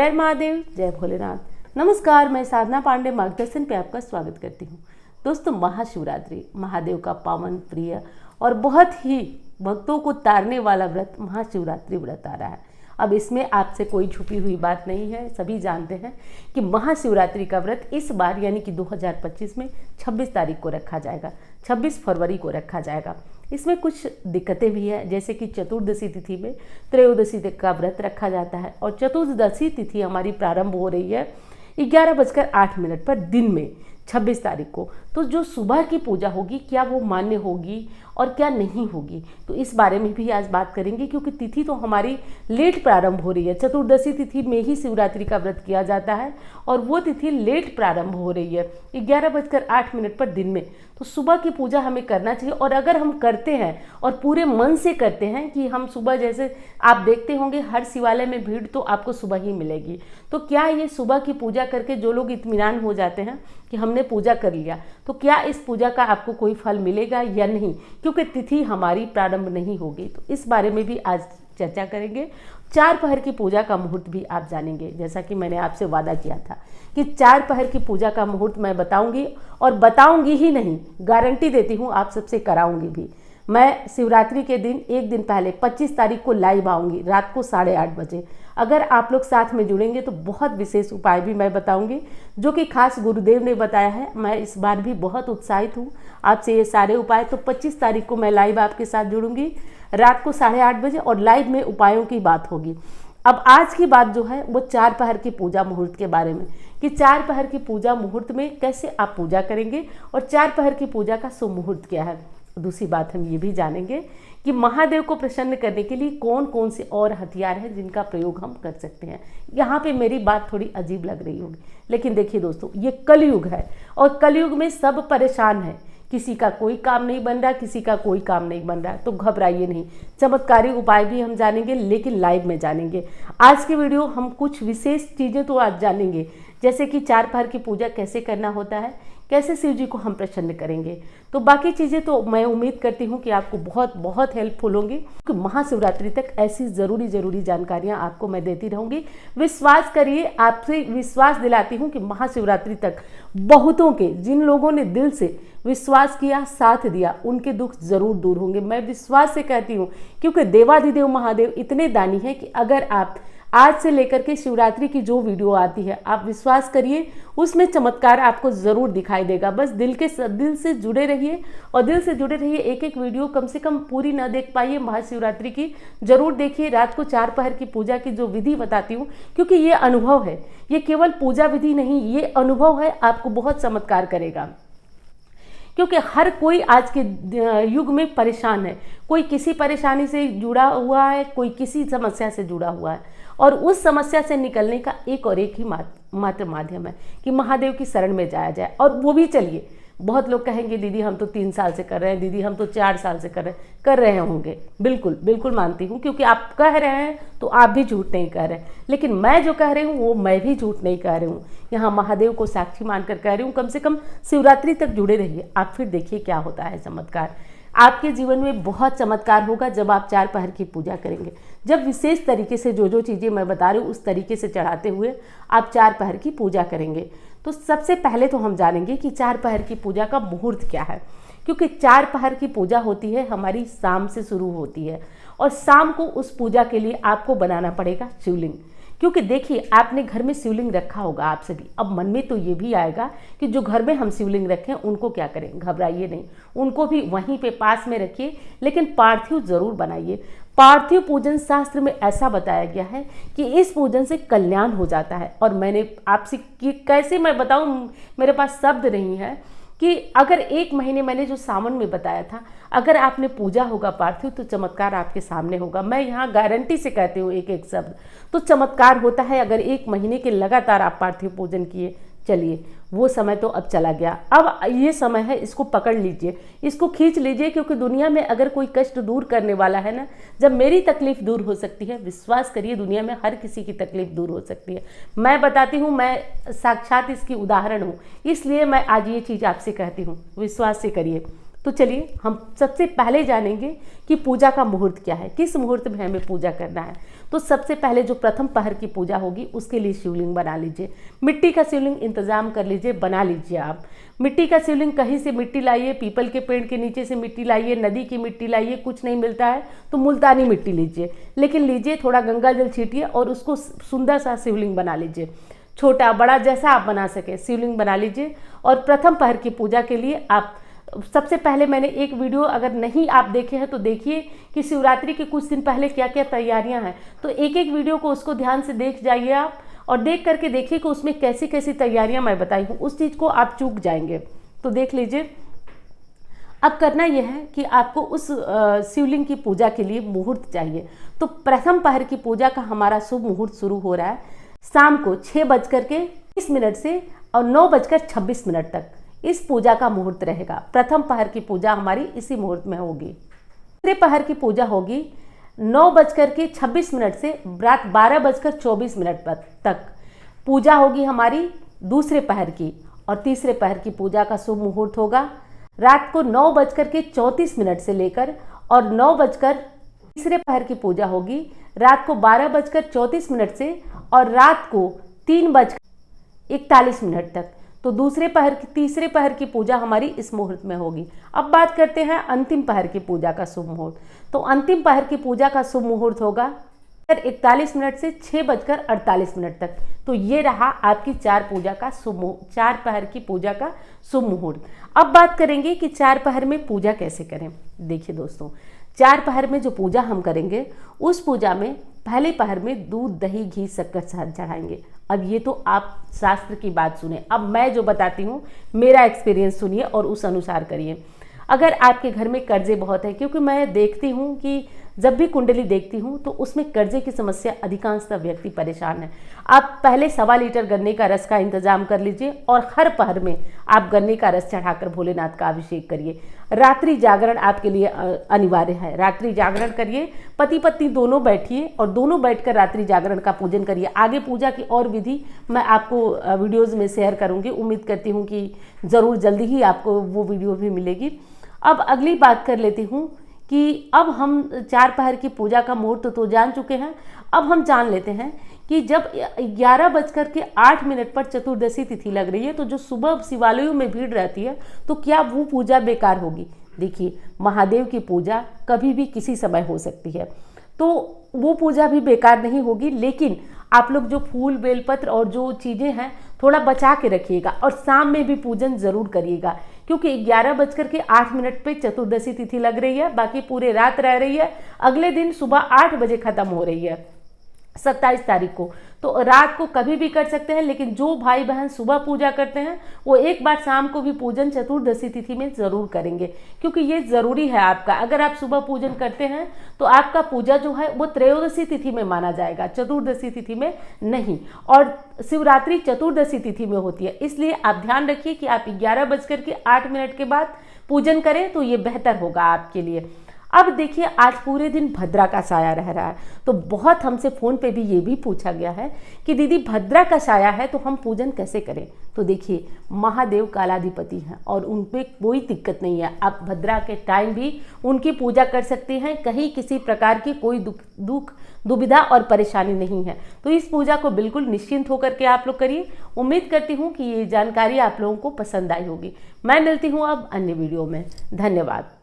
जय महादेव, जय भोलेनाथ। नमस्कार, मैं साधना पांडे मार्गदर्शन पे आपका स्वागत करती हूँ। दोस्तों, महाशिवरात्रि महादेव का पावन, प्रिय और बहुत ही भक्तों को तारने वाला व्रत महाशिवरात्रि व्रत आ रहा है। अब इसमें आपसे कोई छुपी हुई बात नहीं है, सभी जानते हैं कि महाशिवरात्रि का व्रत इस बार यानी कि 2025 में 26 तारीख को रखा जाएगा, 26 फरवरी को रखा जाएगा। इसमें कुछ दिक्कतें भी हैं, जैसे कि चतुर्दशी तिथि में त्रयोदशी तक का व्रत रखा जाता है और चतुर्दशी तिथि हमारी प्रारंभ हो रही है 11:08 पर दिन में 26 तारीख को। तो जो सुबह की पूजा होगी क्या वो मान्य होगी और क्या नहीं होगी, तो इस बारे में भी आज बात करेंगे, क्योंकि तिथि तो हमारी लेट प्रारंभ हो रही है। चतुर्दशी तिथि में ही शिवरात्रि का व्रत किया जाता है और वो तिथि लेट प्रारंभ हो रही है 11:08 पर दिन में। तो सुबह की पूजा हमें करना चाहिए, और अगर हम करते हैं और पूरे मन से करते हैं कि हम सुबह, जैसे आप देखते होंगे हर शिवालय में भीड़ तो आपको सुबह ही मिलेगी, तो क्या ये सुबह की पूजा करके जो लोग इत्मीनान हो जाते हैं कि हमने पूजा कर लिया, तो क्या इस पूजा का आपको कोई फल मिलेगा या नहीं, क्योंकि तिथि हमारी प्रारंभ नहीं होगी। तो इस बारे में भी आज चर्चा करेंगे। 4 पहर की पूजा का मुहूर्त भी आप जानेंगे, जैसा कि मैंने आपसे वादा किया था कि 4 पहर की पूजा का मुहूर्त मैं बताऊंगी, और बताऊंगी ही नहीं, गारंटी देती हूँ आप सबसे कराऊंगी भी। मैं शिवरात्रि के दिन एक दिन पहले 25 तारीख को लाइव आऊँगी रात को 8:30 बजे। अगर आप लोग साथ में जुड़ेंगे तो बहुत विशेष उपाय भी मैं बताऊंगी, जो कि खास गुरुदेव ने बताया है। मैं इस बार भी बहुत उत्साहित हूँ आपसे ये सारे उपाय। तो 25 तारीख को मैं लाइव आपके साथ जुड़ूंगी रात को 8:30 बजे, और लाइव में उपायों की बात होगी। अब आज की बात जो है वो 4 पहर की पूजा मुहूर्त के बारे में, कि 4 पहर की पूजा मुहूर्त में कैसे आप पूजा करेंगे और 4 पहर की पूजा का शुभ मुहूर्त क्या है। दूसरी बात हम ये भी जानेंगे कि महादेव को प्रसन्न करने के लिए कौन कौन से और हथियार हैं जिनका प्रयोग हम कर सकते हैं। यहाँ पे मेरी बात थोड़ी अजीब लग रही होगी, लेकिन देखिए दोस्तों, ये कलयुग है और कलयुग में सब परेशान है। किसी का कोई काम नहीं बन रहा, किसी का कोई काम नहीं बन रहा, तो घबराइए नहीं। चमत्कारी उपाय भी हम जानेंगे, लेकिन लाइव में जानेंगे। आज की वीडियो हम कुछ विशेष चीज़ें तो आज जानेंगे, जैसे कि 4 पहर की पूजा कैसे करना होता है, कैसे शिव जी को हम प्रसन्न करेंगे। तो बाकी चीज़ें तो मैं उम्मीद करती हूँ कि आपको बहुत बहुत हेल्पफुल होंगी, क्योंकि महाशिवरात्रि तक ऐसी ज़रूरी जानकारियाँ आपको मैं देती रहूँगी। विश्वास करिए, आपसे विश्वास दिलाती हूँ कि महाशिवरात्रि तक बहुतों के, जिन लोगों ने दिल से विश्वास किया, साथ दिया, उनके दुख जरूर दूर होंगे। मैं विश्वास से कहती हूँ, क्योंकि देवाधिदेव महादेव इतने दानी हैं कि अगर आप आज से लेकर के शिवरात्रि की जो वीडियो आती है, आप विश्वास करिए उसमें चमत्कार आपको ज़रूर दिखाई देगा। बस दिल से जुड़े रहिए, और दिल से जुड़े रहिए। एक एक वीडियो कम से कम पूरी ना देख पाइए महाशिवरात्रि की, जरूर देखिए। रात को 4 पहर की पूजा की जो विधि बताती हूँ, क्योंकि ये अनुभव है, ये केवल पूजा विधि नहीं, ये अनुभव है, आपको बहुत चमत्कार करेगा। क्योंकि हर कोई आज के युग में परेशान है, कोई किसी परेशानी से जुड़ा हुआ है, कोई किसी समस्या से जुड़ा हुआ है, और उस समस्या से निकलने का एक और एक ही मात्र माध्यम है कि महादेव की शरण में जाया जाए। और वो भी, चलिए, बहुत लोग कहेंगे दीदी हम तो 3 साल से कर रहे हैं, दीदी हम तो 4 साल से कर रहे होंगे। बिल्कुल बिल्कुल मानती हूँ, क्योंकि आप कह रहे हैं तो आप भी झूठ नहीं कह रहे, लेकिन मैं जो कह रही हूँ वो मैं भी झूठ नहीं कह रही हूँ। यहाँ महादेव को साक्षी मानकर कह रही हूँ, कम से कम शिवरात्रि तक जुड़े रहिए, आप फिर देखिए क्या होता है चमत्कार। आपके जीवन में बहुत चमत्कार होगा जब आप 4 पहर की पूजा करेंगे, जब विशेष तरीके से जो चीज़ें मैं बता रही हूँ उस तरीके से चढ़ाते हुए आप 4 पहर की पूजा करेंगे। तो सबसे पहले तो हम जानेंगे कि 4 पहर की पूजा का मुहूर्त क्या है, क्योंकि 4 पहर की पूजा होती है हमारी शाम से शुरू होती है, और शाम को उस पूजा के लिए आपको बनाना पड़ेगा शिवलिंग। क्योंकि देखिए, आपने घर में शिवलिंग रखा होगा आप सभी। अब मन में तो ये भी आएगा कि जो घर में हम शिवलिंग रखें उनको क्या करें, घबराइए नहीं, उनको भी वहीं पे पास में रखिए, लेकिन पार्थिव जरूर बनाइए। पार्थिव पूजन शास्त्र में ऐसा बताया गया है कि इस पूजन से कल्याण हो जाता है। और मैंने आपसे कैसे मैं बताऊं, मेरे पास शब्द नहीं है, कि अगर 1 महीने मैंने जो सावन में बताया था, अगर आपने पूजा होगा पार्थिव तो चमत्कार आपके सामने होगा। मैं यहाँ गारंटी से कहती हूँ, एक एक शब्द तो चमत्कार होता है अगर 1 महीने के लगातार आप पार्थिव पूजन किए। चलिए, वो समय तो अब चला गया, अब ये समय है, इसको पकड़ लीजिए, इसको खींच लीजिए, क्योंकि दुनिया में अगर कोई कष्ट दूर करने वाला है ना, जब मेरी तकलीफ दूर हो सकती है, विश्वास करिए दुनिया में हर किसी की तकलीफ दूर हो सकती है। मैं बताती हूँ, मैं साक्षात इसकी उदाहरण हूँ, इसलिए मैं आज ये चीज़ आपसे कहती हूँ, विश्वास से करिए। तो चलिए हम सबसे पहले जानेंगे कि पूजा का मुहूर्त क्या है, किस मुहूर्त में हमें पूजा करना है। तो सबसे पहले जो प्रथम पहर की पूजा होगी उसके लिए शिवलिंग बना लीजिए। मिट्टी का शिवलिंग इंतजाम कर लीजिए, बना लीजिए। आप मिट्टी का शिवलिंग कहीं से मिट्टी लाइए, पीपल के पेड़ के नीचे से मिट्टी लाइए, नदी की मिट्टी लाइए, कुछ नहीं मिलता है तो मुल्तानी मिट्टी लीजिए, लेकिन लीजिए थोड़ा गंगा जल छीटिए और उसको सुंदर सा शिवलिंग बना लीजिए। छोटा बड़ा जैसा आप बना सके शिवलिंग बना लीजिए। और प्रथम पहर की पूजा के लिए आप सबसे पहले मैंने एक वीडियो अगर नहीं आप देखे हैं तो देखिए कि शिवरात्रि के कुछ दिन पहले क्या क्या तैयारियां हैं, तो एक एक वीडियो को उसको ध्यान से देख जाइए आप, और देख करके देखिए कि उसमें कैसी कैसी तैयारियां मैं बताई हूँ, उस चीज़ को आप चूक जाएंगे। तो देख लीजिए। अब करना यह है कि आपको उस शिवलिंग की पूजा के लिए मुहूर्त चाहिए। तो प्रथम पहर की पूजा का हमारा शुभ मुहूर्त शुरू हो रहा है शाम को 6:30 से और 9:26 तक इस पूजा का मुहूर्त रहेगा। प्रथम पहर की पूजा हमारी इसी मुहूर्त में होगी। दूसरे पहर की पूजा होगी 9:26 से रात 12:24 तक पूजा होगी हमारी दूसरे पहर की। और तीसरे पहर की पूजा का शुभ मुहूर्त होगा रात को 9:34 से लेकर और 9 तीसरे पहर की पूजा होगी रात को 12:34 से और रात को 3:41 तक। तो दूसरे पहर की तीसरे पहर की पूजा हमारी इस मुहूर्त में होगी। अब बात करते हैं अंतिम पहर की पूजा का शुभ मुहूर्त। तो अंतिम पहर की पूजा का शुभ मुहूर्त होगा 41 से 6:48 तक। तो ये रहा आपकी चार पहर की पूजा का शुभ मुहूर्त। अब बात करेंगे कि चार पहर में पूजा कैसे करें। देखिए दोस्तों, चार पहर में जो पूजा हम करेंगे उस पूजा में पहले पहर में दूध दही घी शक्कर शहद चढ़ाएंगे। अब ये तो आप शास्त्र की बात सुने, अब मैं जो बताती हूँ मेरा एक्सपीरियंस सुनिए और उस अनुसार करिए। अगर आपके घर में कर्जे बहुत है, क्योंकि मैं देखती हूँ कि जब भी कुंडली देखती हूँ तो उसमें कर्जे की समस्या अधिकांशतः व्यक्ति परेशान है। आप पहले 1.25 लीटर गन्ने का रस का इंतजाम कर लीजिए और हर पहर में आप गन्ने का रस चढ़ाकर भोलेनाथ का अभिषेक करिए। रात्रि जागरण आपके लिए अनिवार्य है, रात्रि जागरण करिए। पति पत्नी दोनों बैठिए और दोनों बैठकर रात्रि जागरण का पूजन करिए। आगे पूजा की और विधि मैं आपको वीडियोज़ में शेयर करूँगी, उम्मीद करती हूँ कि ज़रूर जल्दी ही आपको वो वीडियो भी मिलेगी। अब अगली बात कर लेती हूँ कि अब हम चार पहर की पूजा का मुहूर्त तो जान चुके हैं। अब हम जान लेते हैं कि जब 11:08 पर चतुर्दशी तिथि लग रही है तो जो सुबह शिवालयों में भीड़ रहती है तो क्या वो पूजा बेकार होगी? देखिए, महादेव की पूजा कभी भी किसी समय हो सकती है, तो वो पूजा भी बेकार नहीं होगी। लेकिन आप लोग जो फूल बेलपत्र और जो चीज़ें हैं थोड़ा बचा के रखिएगा और शाम में भी पूजन ज़रूर करिएगा, क्योंकि 11:08 पे चतुर्दशी तिथि लग रही है, बाकी पूरे रात रह रही है। अगले दिन सुबह 8 बजे ख़त्म हो रही है 27 तारीख को। तो रात को कभी भी कर सकते हैं, लेकिन जो भाई बहन सुबह पूजा करते हैं वो एक बार शाम को भी पूजन चतुर्दशी तिथि में ज़रूर करेंगे, क्योंकि ये ज़रूरी है आपका। अगर आप सुबह पूजन करते हैं तो आपका पूजा जो है वो त्रयोदशी तिथि में माना जाएगा, चतुर्दशी तिथि में नहीं। और शिवरात्रि चतुर्दशी तिथि में होती है, इसलिए आप ध्यान रखिए कि आप 11:08 के बाद पूजन करें तो ये बेहतर होगा आपके लिए। अब देखिए, आज पूरे दिन भद्रा का साया रह रहा है, तो बहुत हमसे फ़ोन पे भी ये भी पूछा गया है कि दीदी भद्रा का साया है तो हम पूजन कैसे करें। तो देखिए, महादेव कालाधिपति हैं और उन पर कोई दिक्कत नहीं है। आप भद्रा के टाइम भी उनकी पूजा कर सकते हैं, कहीं किसी प्रकार की कोई दुविधा और परेशानी नहीं है। तो इस पूजा को बिल्कुल निश्चिंत होकर के आप लोग करिए। उम्मीद करती हूँ कि ये जानकारी आप लोगों को पसंद आई होगी। मैं मिलती हूँ अब अन्य वीडियो में। धन्यवाद।